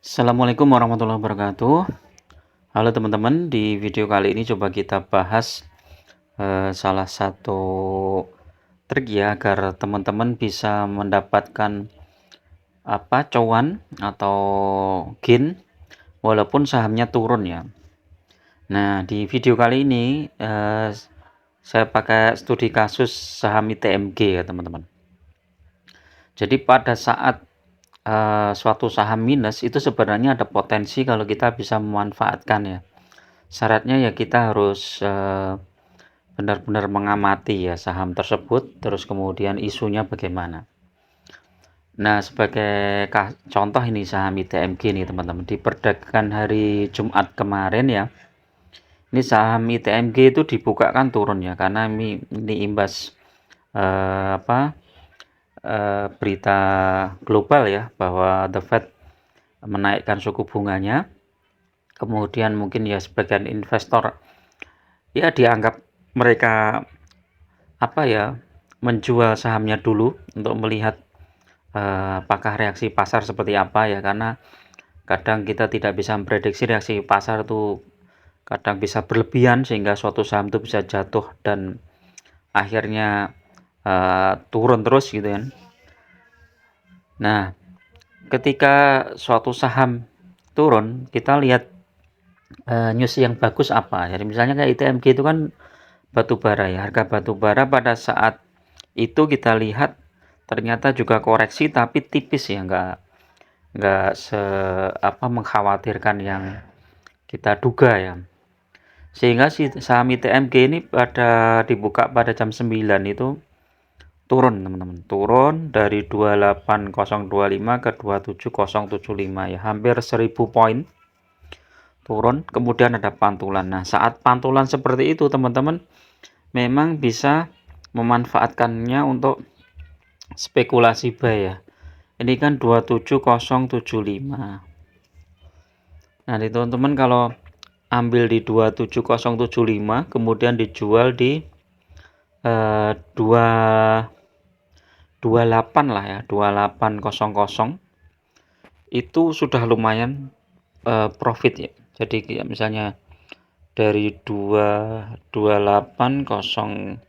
Assalamualaikum warahmatullahi wabarakatuh. Halo teman-teman, di video kali ini coba kita bahas salah satu trik ya agar teman-teman bisa mendapatkan cuan atau gain walaupun sahamnya turun ya. Nah, di video kali ini saya pakai studi kasus saham ITMG ya teman-teman. Jadi pada saat suatu saham minus itu sebenarnya ada potensi kalau kita bisa memanfaatkan ya. Syaratnya ya kita harus benar-benar mengamati ya saham tersebut, terus kemudian isunya bagaimana. Nah, sebagai contoh ini saham ITMG nih teman-teman, diperdagangkan hari Jumat kemarin ya. Ini saham ITMG itu dibuka kan turun ya, karena ini imbas berita global ya bahwa The Fed menaikkan suku bunganya. Kemudian mungkin ya sebagian investor ya dianggap mereka menjual sahamnya dulu untuk melihat apakah reaksi pasar seperti apa ya, karena kadang kita tidak bisa memprediksi reaksi pasar itu kadang bisa berlebihan sehingga suatu saham itu bisa jatuh dan akhirnya turun terus gitu kan. Nah, ketika suatu saham turun kita lihat news yang bagus apa. Jadi misalnya kayak ITMG itu kan batu bara ya, harga batu bara pada saat itu kita lihat ternyata juga koreksi tapi tipis ya, nggak mengkhawatirkan yang kita duga ya. Sehingga si saham ITMG ini pada dibuka pada jam 9 itu turun teman-teman, turun dari 28025 ke 27075 ya, hampir 1000 poin turun, kemudian ada pantulan. Nah, saat pantulan seperti itu teman-teman memang bisa memanfaatkannya untuk spekulasi buy ya. Ini kan 27075. Nah, teman-teman kalau ambil di 27075 kemudian dijual di 28 lah ya, 2800 itu sudah lumayan profit ya. Jadi misalnya dari 280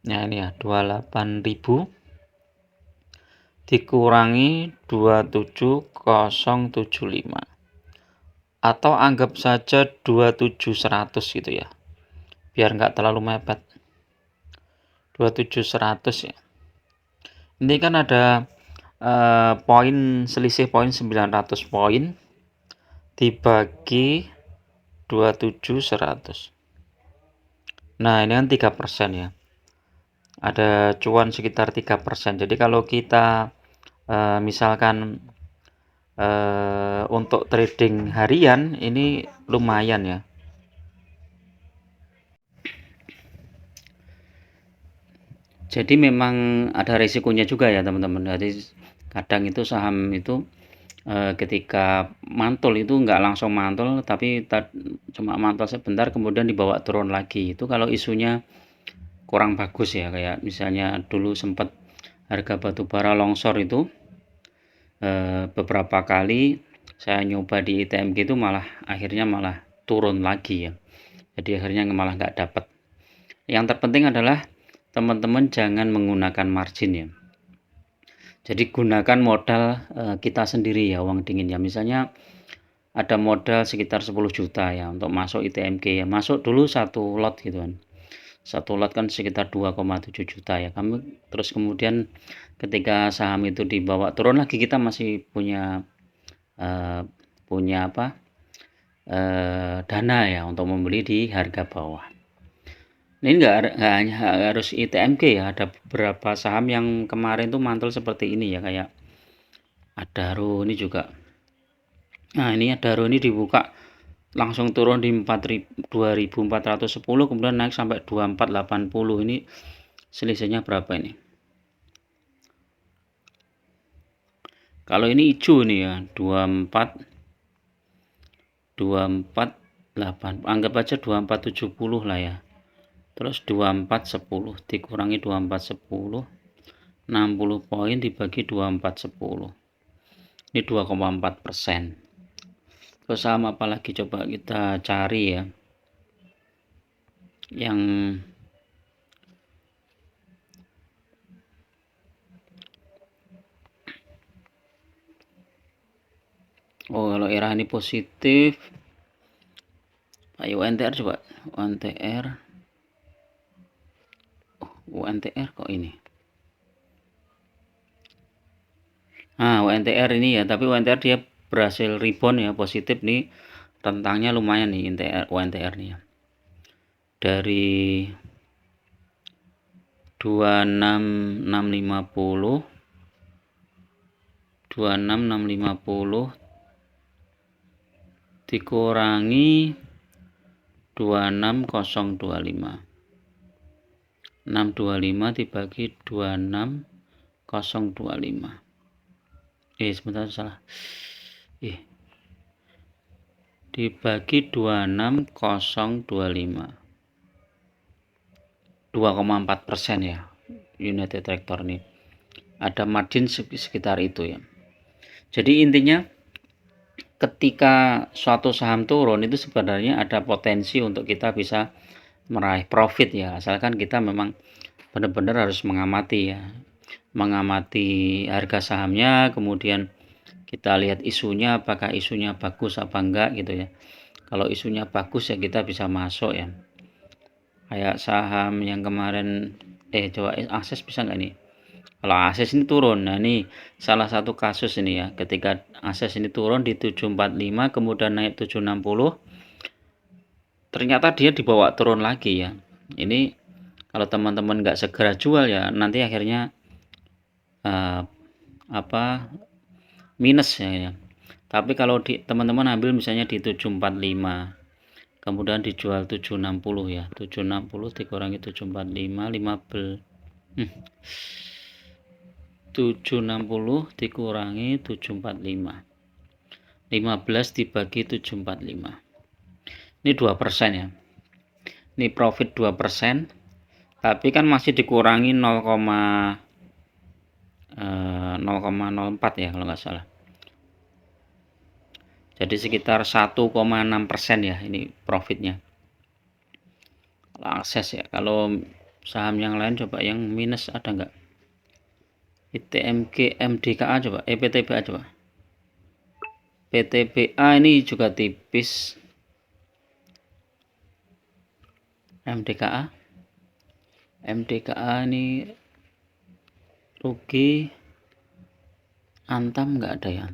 ya ini ya 28.000 dikurangi 27075 atau anggap saja 27100 gitu ya, biar nggak terlalu mepet. 27100 ya, ini kan ada selisih poin 900 poin dibagi 27100. Nah, ini kan 3% ya, ada cuan sekitar 3%. Jadi kalau kita misalkan untuk trading harian ini lumayan ya. Jadi memang ada resikonya juga ya teman-teman. Jadi kadang itu saham itu ketika mantul itu nggak langsung mantul, tapi cuma mantul sebentar kemudian dibawa turun lagi. Itu kalau isunya kurang bagus ya, kayak misalnya dulu sempat harga batubara longsor itu beberapa kali saya nyoba di ITMG itu akhirnya malah turun lagi ya. Jadi akhirnya malah nggak dapat. Yang terpenting adalah teman-teman jangan menggunakan margin ya. Jadi gunakan modal kita sendiri ya, uang dingin ya. Misalnya ada modal sekitar 10 juta ya untuk masuk ITMG ya. Masuk dulu satu lot gitu kan. Satu lot kan sekitar 2,7 juta ya. Terus kemudian ketika saham itu dibawa turun lagi, kita masih punya dana ya untuk membeli di harga bawah. Ini nggak hanya harus ITMG ya, ada beberapa saham yang kemarin tuh mantul seperti ini ya, kayak Adaro ini juga. Nah, ini Adaro ini dibuka langsung turun di 2410 kemudian naik sampai 2480. Ini selisihnya berapa ini? Kalau ini hijau nih ya, 248, anggap aja 2470 lah ya. Terus 2410 dikurangi 2410, 60 poin dibagi 2410. Ini 2,4%. Terus saham apalagi coba kita cari ya, yang kalau era ini positif. Ayo UNTR coba, UNTR. UNTR kok ini. UNTR ini ya, tapi UNTR dia berhasil rebound ya, positif nih, rentangnya lumayan nih UNTR nih ya. Dari 26650 dikurangi 26025. 625 dibagi 26025. Sebentar salah. Dibagi 26025. 2,4% ya. United Tractor nih. Ada margin sekitar itu ya. Jadi intinya ketika suatu saham turun itu sebenarnya ada potensi untuk kita bisa meraih profit ya, asalkan kita memang benar-benar harus mengamati ya, mengamati harga sahamnya, kemudian kita lihat isunya, apakah isunya bagus apa enggak gitu ya. Kalau isunya bagus ya kita bisa masuk ya, kayak saham yang kemarin coba Akses bisa nggak nih? Kalau Akses ini turun, nah ini salah satu kasus ini ya, ketika Akses ini turun di 745 kemudian naik 760, ternyata dia dibawa turun lagi ya. Ini kalau teman-teman nggak segera jual ya, nanti akhirnya minus ya. Tapi kalau teman-teman ambil misalnya di 745, kemudian dijual 760 ya, 760 dikurangi 745, 760 dikurangi 745, 15 dibagi 745. Ini 2% ya. Ini profit 2%, tapi kan masih dikurangi 0,04 ya kalau nggak salah. Jadi sekitar 1,6% ya ini profitnya. Kalau Akses ya, kalau saham yang lain coba yang minus ada nggak? ITMG, MDKA coba, PTBA coba. PTBA ini juga tipis. MDKA ini rugi. Antam nggak ada ya,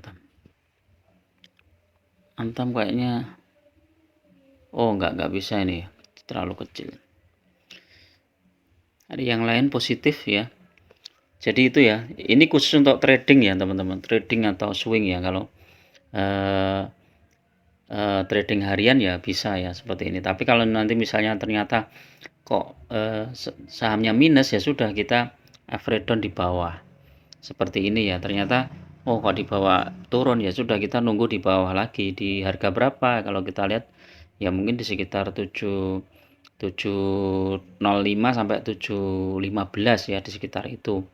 Antam kayaknya nggak bisa ini, terlalu kecil. Ada yang lain positif ya. Jadi itu ya, ini khusus untuk trading ya teman-teman, trading atau swing ya. Kalau trading harian ya bisa ya seperti ini. Tapi kalau nanti misalnya ternyata kok sahamnya minus, ya sudah, kita average down di bawah seperti ini ya. Ternyata kok di bawah turun, ya sudah, kita nunggu di bawah lagi di harga berapa. Kalau kita lihat ya mungkin di sekitar 705 sampai 715 ya, di sekitar itu.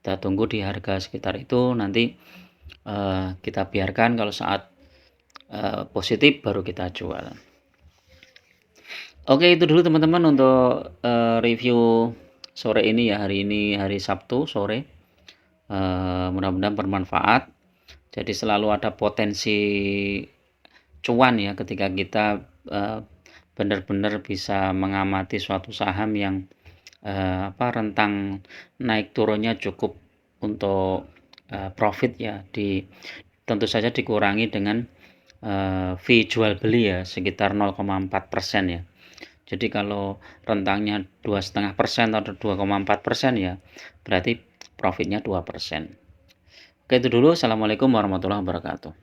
Kita tunggu di harga sekitar itu, nanti kita biarkan, kalau saat positif baru kita jual. Oke, itu dulu teman-teman untuk review sore ini ya. Hari ini hari Sabtu sore, mudah-mudahan bermanfaat. Jadi selalu ada potensi cuan ya ketika kita benar-benar bisa mengamati suatu saham yang rentang naik turunnya cukup untuk profit ya, tentu saja dikurangi dengan fee jual beli ya, sekitar 0,4% ya. Jadi kalau rentangnya 2,5% atau 2,4% ya, berarti profitnya 2%. Oke, itu dulu. Assalamualaikum warahmatullahi wabarakatuh.